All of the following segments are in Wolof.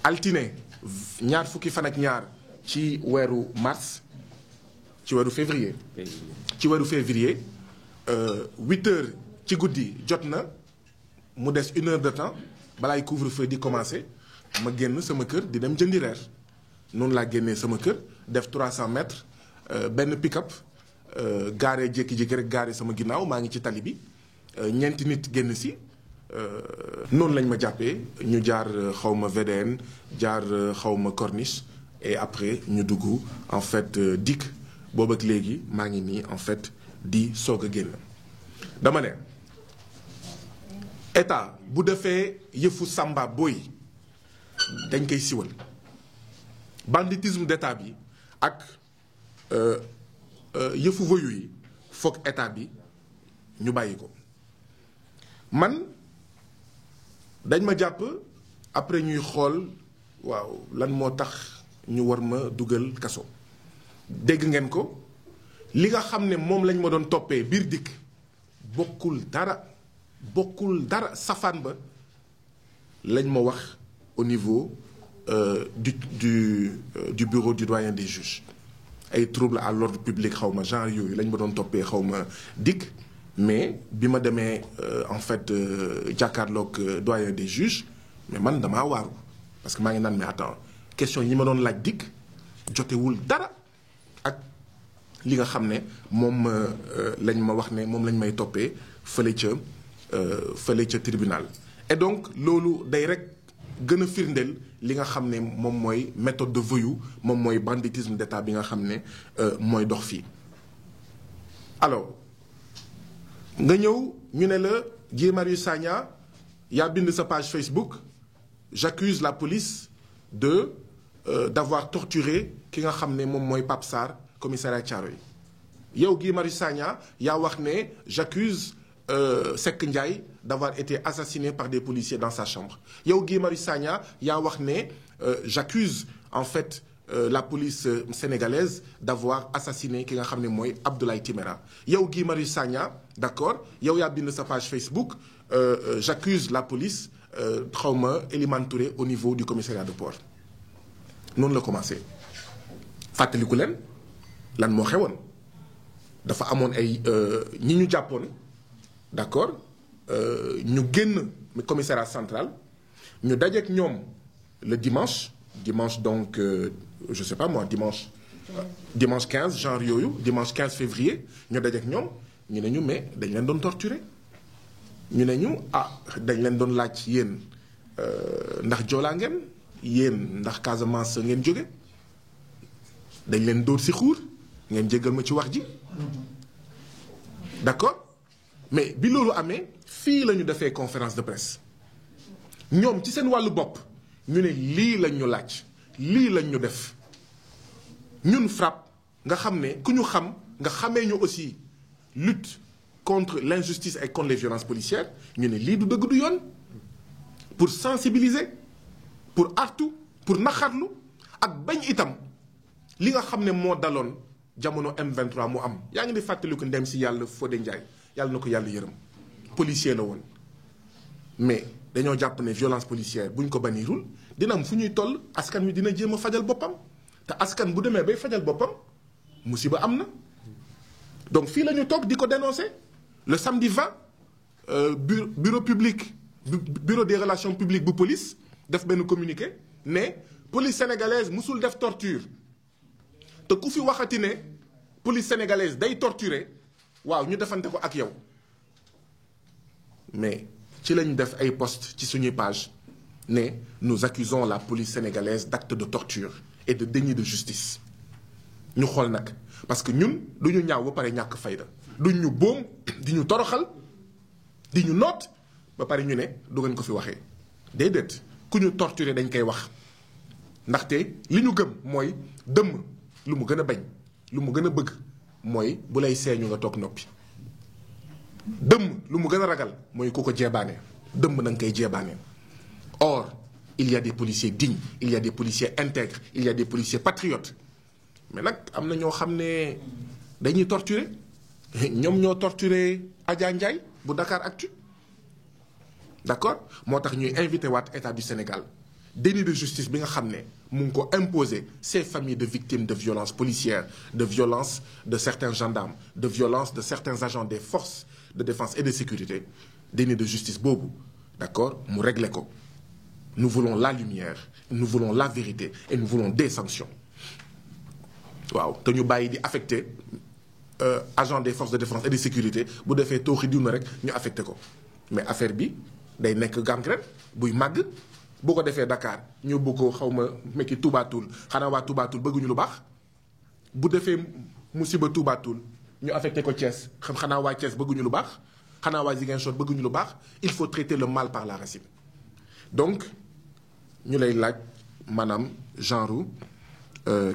altine ñaar fukki fan ak ñaar ci weeru mars ci weeru février 8 heures ci guddi jot na mu des 1 heure de temps balaay couvre-feu di commencer ma génn sama kër di dem jëndi reer noonu laa génnee sama kër def 300 mètres benn pick-up gaare jékki-jékki rek gaare sama ginnaaw maa ngi ci tali bi ñeenti nit génn si noonu lañ ma jàppee ñu jaar xawma VDN jaar xawma Corniche et après ñu dugg en fait dikk boobu ak léegi maa ngi nii en fait di soog a génn dama ne état bu defee yëfu samba boy dañ koy siwal banditisme d'état bi ak yëfu voyou yi foog état bi ñu bàyyi ko man dañ ma jàpp après ñuy xool waaw lan moo tax ñu war ma dugal kaso dégg ngeen ko li nga xam ne moom lañ ma doon toppee biir dikk bokkul dara safaan ba lañ ma wax au niveau du bureau du doyen des juges ay trouble à l'ordre public xaw ma genre yooyu lañ ma doon toppee xaw ma dikk mais bi ma demee en fait jàkkaarloog doyen des juges mais man damaa waaru parce que maa ngi naan mais attends question yi ma doon laaj dikk jotewul dara ak li nga xam ne moom lañ ma wax ne moom lañ may toppee fële ca tribunal et donc loolu day rek gën a firndeel li nga xam ne moom mooy méthode de voyou moom mooy banditisme d'état bi nga xam ne mooy dox fii alors nga ñëw ñu ne la Guy Marius Sagna yaa bind sa page Facebook j'accuse la police d'avoir torturé ki nga xam ne moom mooy Pape Sarr commissariat Thiaroye yow Guy Marius Sagna yaa wax ne j'accuse Seck Ndiaye d'avoir été assassiné par des policiers dans sa chambre yow Guy Marius Sagna yaa wax ne j'accuse en fait la police sénégalaise d'avoir assassiné ki nga xam ne mooy Abdoulaye Timéra yow Guy Marius Sagna d'accord yow yaa bind sa page Facebook j'accuse la police xawma Elimane Touré au niveau du commissariat de port noonu la commencé fàttaliku leen lan moo xewoon dafa amoon ay ñi ñu jàppoon d'accord ñu génn commissariat central ñu dajeek ñoom le dimanche donc je sais pas moi dimanche 15 genre yooyu dimanche 15 février ñu dajeek ñoom ñu ne ñu mais dañ leen doon torturer ñu ne ñu dañ leen doon laaj yéen ndax joolaa ngeen yéen ndax Casamance ngeen jóge dañ leen dóor ci xuur ngeen jéggal ma ci wax ji d'accord mais bi loolu amee fii la ñu defee conférence de presse ñoom ci seen wàllu bopp ñu ne lii lañ ñu laaj lii lañ ñu def ñun FRAPP nga xam ne ku ñu xam nga xamee ñu aussi lutte contre l'injustice et contre les violences policières ñu ne lii du dëgg du yoon pour sensibiliser pour artu pour naxarlu ak bañ itam li nga xam ne moo daloon jamono M23 mu am yaa ngi di fàttaliku ndem si yàlla Fodé Ndiaye yàlla na ko yàlla yërëm policier la woon mais dañoo jàpp ne violence policière bu ñu ko bannirul dina am fu ñuy toll askan wi dina jéem a fajal boppam te askan bu demee bay fajal boppam musiba am na donc fii la ñu toog di ko dénoncer le samedi 20 bureau des relations publiques bu police def benn communiqué ne police sénégalaise musul def torture te ku fi waxati ne police sénégalaise day torturer waaw ñu defante ko ak yow mais ci lañ def ay post ci suñuy page ne nous accusons la police sénégalaise d'actes de torture et de déni de justice ñu xool nag parce que ñun du ñu ñaaw ba pare ñàkk fayda duñ ñu boom di ñu toroxal di ñu noot ba pare ñu ne du ngeen ko fi waxee déedéet ku ñu torturer dañ koy wax ndaxte li ñu gëm mooy dëmm lu mu gën a bañ lu mu gën a bëgg mooy bu lay seeñu nga toog noppi dëmm lu mu gën a ragal mooy ku ko jeebaane dëmm na nga koy jeebaane or il y a des policiers dignes il y a des policiers intègres il y a des policiers patriotes mais nag am na ñoo xam ne dañuy torturer ñoom ñoo torturer Adja Ndiaye bu Dakaractu d'accord moo tax ñuy invité waat état du Sénégal déni de justice bi nga xam ne mu ngi ko imposer ces familles de victimes de violences policières de violences de certains gendarmes de violences de certains agents des forces de défense et de sécurité déni de justice boobu d'accord mu régler ko nous voulons la lumière nous voulons la vérité et nous voulons des sanctions waaw te ñu bàyyi di affecté agent des forces de défense et de sécurité bu defee tooxi diw na rek ñu affecté ko mais affaire bi day nekk gangrène buy màgg bu ko defee Dakar ñu bëgg ko xaw ma mekki Toubatoul xanaa waa Toubatoul bëgguñu lu baax bu defee musiba Toubatoul ñu affecté ko Thiès xanaa waa Thiès bëgguñu lu baax xanaa waa Ziguinchor bëgguñu lu baax il faut traiter le mal par la racine donc ñu lay laaj maanaam genre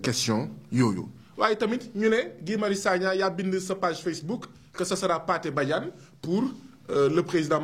question yooyu waaye tamit ñu ne Guy Marius Sagna yaa bind sa page Facebook que ce sera Pathé Badiane pour le président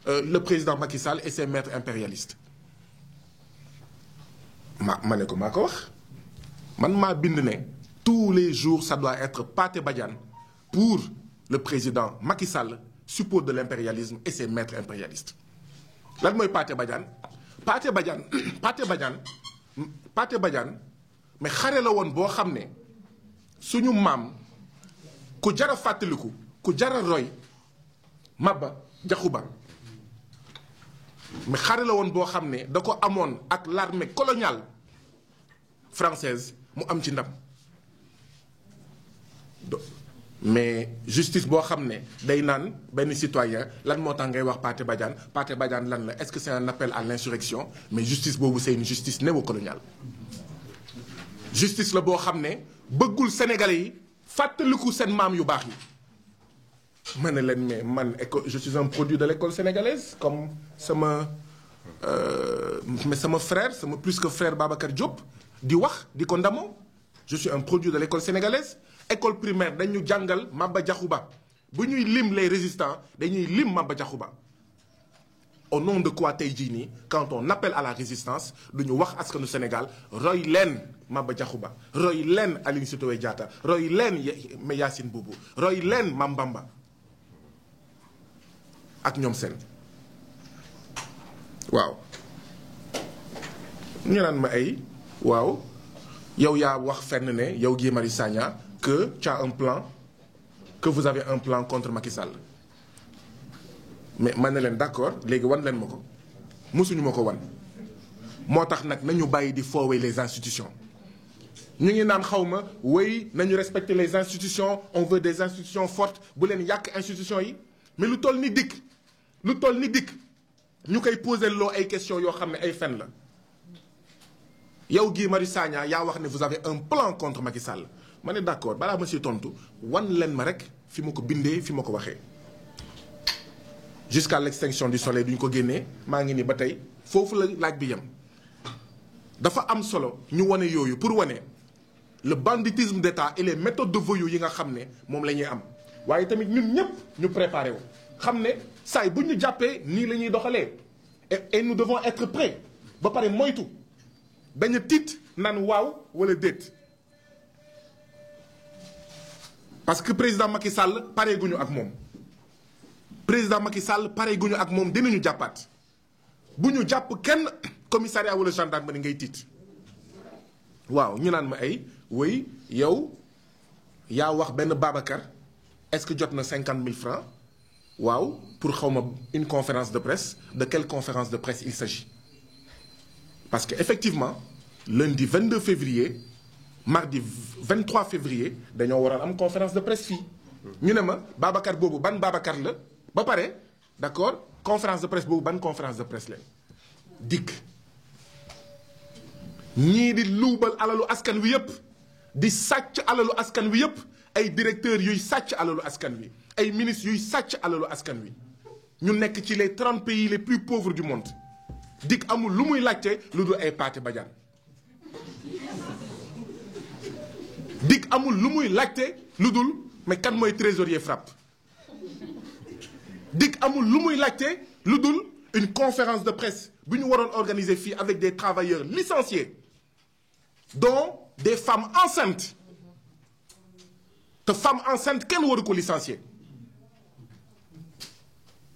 le président Macky Sall et ses maîtres impérialistes ma ne ko maa ko wax man maa bind ne tous les jours ça doit être Pathé Badiane pour le président Macky Sall suppôt de l'impérialisme et ses maîtres impérialistes lan mooy Pathé Badiane Pathé Badiane Pathé Badiane mais xare la woon boo xam ne suñu maam ku jara fàttaliku ku jara roy Maba Jaxu Ba mais xare la woon boo xam ne da ko amoon ak l'armée coloniale française mu am ci ndam mais justice boo xam ne day naan benn citoyen lan moo tax ngay wax Pathé Badiane lan la est-ce que c'est un appel à l'insurrection mais justice boobu c'est une justice néocoloniale justice la boo xam ne bëggul sénégalais yi fàttaliku seen maam yu baax yi ma ne leen mais man je suis un produit de l'école sénégalaise comme mais sama frère sama plus que frère Babacar Diop di wax di ko ndamoo je suis un produit de l'école sénégalaise école primaire dañu jàngal Maba Jaxu Ba bu ñuy lim les résistants dañuy lim Maba Jaxu Ba au nom de quoi tey jii nii quand on appelle à la résistance du ñu wax askanu Sénégal roy leen Maba Jaxu Ba roy leen Aline Sitoé Diatta roy leen Yacine Boubou roy leen Mame Bamba ak ñoom seen waaw ñu naan ma ay waaw yow yaa wax fenn ne yow Guy Marius Sagna que tu as un plan que vous avez un plan contre Macky Sall mais man na leen d'accord léegi wan leen ma ko mosuñu ma ko wan moo tax nag nañu bàyyi di foowee les institutions ñu ngi naan xaw ma oui nañu respecter les institutions on veut des institutions fortes bu leen yàq institutions yi mais lu toll ni dikk ñu koy poser loo ay questions yoo xam ne ay fen la yow Guy Marius Sagna yaa wax ne vous avez un plan contre Macky Sall ma ne d'accord balaa ma si tontu wan leen ma rek fi ma ko bindee fi ma ko waxee jusqu'à l'extinction du soleil duñ ko génnee maa ngi ni ba tey foofu la laaj bi yem dafa am solo ñu wane yooyu pour wane le banditisme d'État et les méthodes de voyous yi nga xam ne moom la ñuy am waaye tamit ñun ñëpp ñu préparé wu xam ne saay bu ñu jàppee nii la ñuy doxalee et nous devons être prêts ba pare moytu bañ a tiit naan waaw wala déet parce que président Macky Sall pare guñu ak moom président Macky Sall pare guñu ak moom dinañu jàppaat bu ñu jàpp kenn commissariat wala gendarmerie ngay tiit waaw ñu naan ma ay oui yow yaa wax benn Babacar est-ce que jot na 50 000 francs waaw pour xawma une conférence de presse de quelle conférence de presse il s'agit parce que effectivement lundi 22 février mardi 23 février dañoo waroon am conférence de presse fii ñu ne ma Babacar boobu ban Babacar la ba pare d'accord conférence de presse boobu ban conférence de presse la dikk ñii di luubal alalu askan wi yëpp di sàcc alalu askan wi yëpp ay directeurs yuy sàcc alalu askan wi ay ministres yuy sàcc alalu askan wi ñu nekk ci les 30 pays les plus pauvres du monde dikk amul lu muy laajte lu dul ay Pathé Badiane dikk amul lu muy laajte lu dul mais kan mooy trésorier FRAPP dikk amul lu muy laajte lu dul une conférence de presse bu ñu waroon organiser fii avec des travailleurs licenciés dont des femmes enceintes te femme enceinte kenn waru ko licencier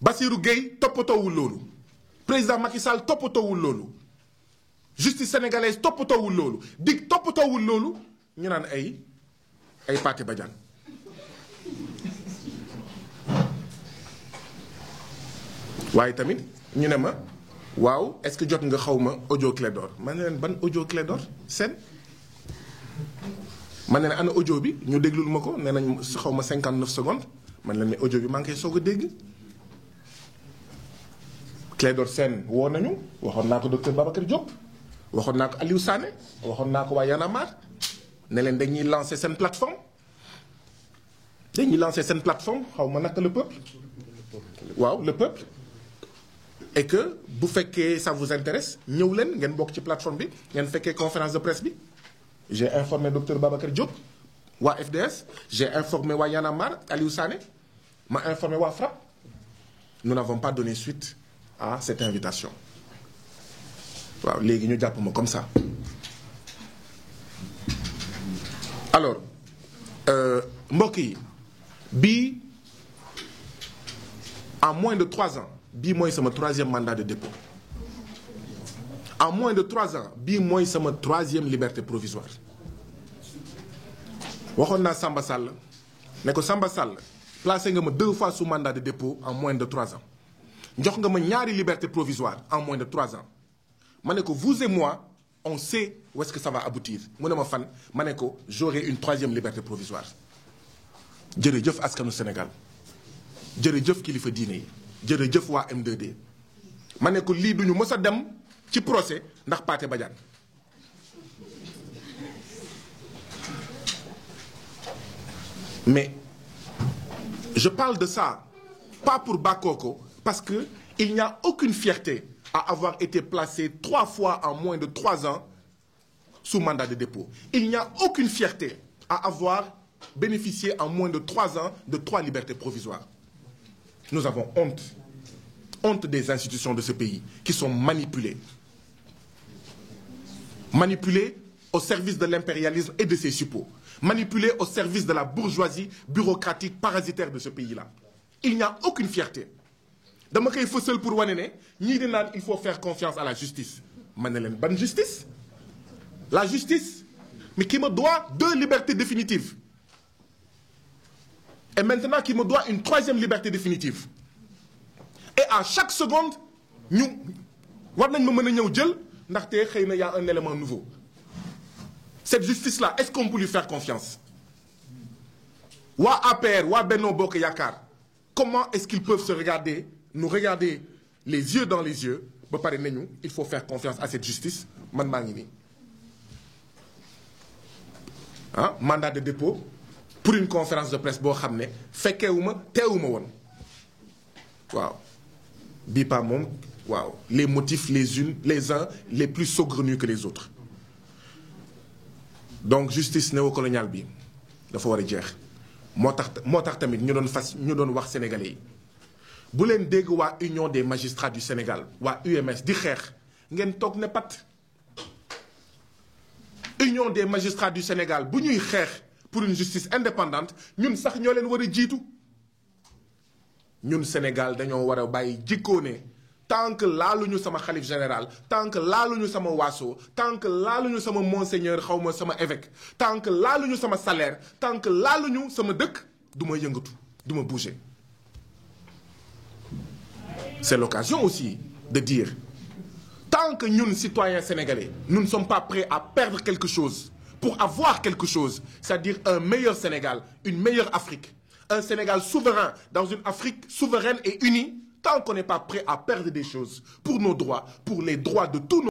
Bassirou Gueye toppatoowul loolu président Macky Sall toppatoowul loolu justice sénégalaise toppatoowul loolu dig toppatoowul loolu ñu naan ay Pathé Badiane waaye tamit ñu ne ma waaw est-ce que jot nga xaw ma audio Clédor ma ne leen ban audio Clédor seen ma ne leen ana audio bi ñu déglul ma ko nee nañ xaw ma 59 secondes man leen ne audio bi maa ngi koy soog a dégg Clédor Sène woo nañu waxoon naa ko docteur Babacar Diop waxoon naa ko Aliou Sané waxoon naa ko waa Y'en a marre ne leen dañuy lancer seen plateforme xaw ma naka le peuple waaw le peuple et que bu fekkee ça vous intéresse ñëw leen ngeen bokk ci plateforme bi ngeen fekkee conférence de presse bi j'ai informé docteur Babacar Diop waa FDS j'ai informé waa Y'en a marre Aliou Sané ma informé waa FRAPP nous n'avons pas donné suite à cette invitation waaw léegi ñu jàpp ma comme ça alors mbokk yi bii en moins de 3 ans bii mooy sama 3e mandat de dépôt en moins de 3 ans bii mooy sama 3e liberté provisoire waxoon naa Samba Sall ne ko Samba Sall placé nga ma 2 fois sous mandat de dépôt en moins de 3 ans jox nga ma ñaari liberté provisoire en moins de 3 ans ma ne ko vous et moi on sait où est-ce que ça va aboutir mu ne ma fan ma ne ko j'aurai une 3e liberté provisoire jërëjëf askanu Sénégal jërëjëf kilifa diine yi jërëjëf waa M2D ma ne ko lii duñu mës a dem ci procès ndax Pathé Badiane mais je parle de ça pas pour Bakoko parce que il n'y a aucune fierté à avoir été placé 3 fois en moins de 3 ans sous mandat de dépôt. Il n'y a aucune fierté à avoir bénéficié en moins de 3 ans de 3 libertés provisoires. Nous avons honte. Honte des institutions de ce pays qui sont manipulées. Manipulées au service de l'impérialisme et de ses suppôts. Manipulées au service de la bourgeoisie bureaucratique parasitaire de ce pays-là. Il n'y a aucune fierté. dama koy fësal pour wane ne ñii di naan il faut faire confiance à la justice ma ne leen ban justice la justice mais qui me doit 2 libertés définitives et maintenant qui me doit une 3e liberté définitive et à chaque seconde ñu war nañ ma mën a ñëw jël ndaxte xëy na y a un élément nouveau cette justice là est-ce qu'on peut lui faire confiance waa APR waa Benno Bokk Yaakaar comment est-ce qu'ils peuvent nous regarder les yeux dans les yeux ba pare nañu il faut faire confiance à cette justice man maa ngi nii mandat de dépôt pour une conférence de presse boo xam ne fekkeewuma teewuma woon waaw bii pas moom waaw les motifs les uns les plus saugrenus que les autres donc justice néocoloniale bi dafa war a jeex moo tax tamit ñu doon wax sénégalais yi bu leen dégg waa union des magistrats du Sénégal waa UMS di xeex ngeen toog ne pat union des magistrats du Sénégal bu ñuy xeex pour une justice indépendante ñun sax ñoo leen war a jiitu ñun Sénégal dañoo war a bàyyi jikkoo ne tant que laaluñu sama xalif général tant que laaluñu sama waaso tant que laaluñu sama monseigneur xaw ma sama évêque tant que laaluñu sama salaire tant que laaluñu sama dëkk du ma yëngatu du ma bouger. C'est l'occasion aussi de dire tant que ñun citoyens sénégalais nous ne sommes pas prêts à perdre quelque chose pour avoir quelque chose, c'est-à-dire un meilleur Sénégal, une meilleure Afrique, un Sénégal souverain dans une Afrique souveraine et unie, tant qu'on n'est pas prêt à perdre des choses pour nos droits, pour les droits de tous nos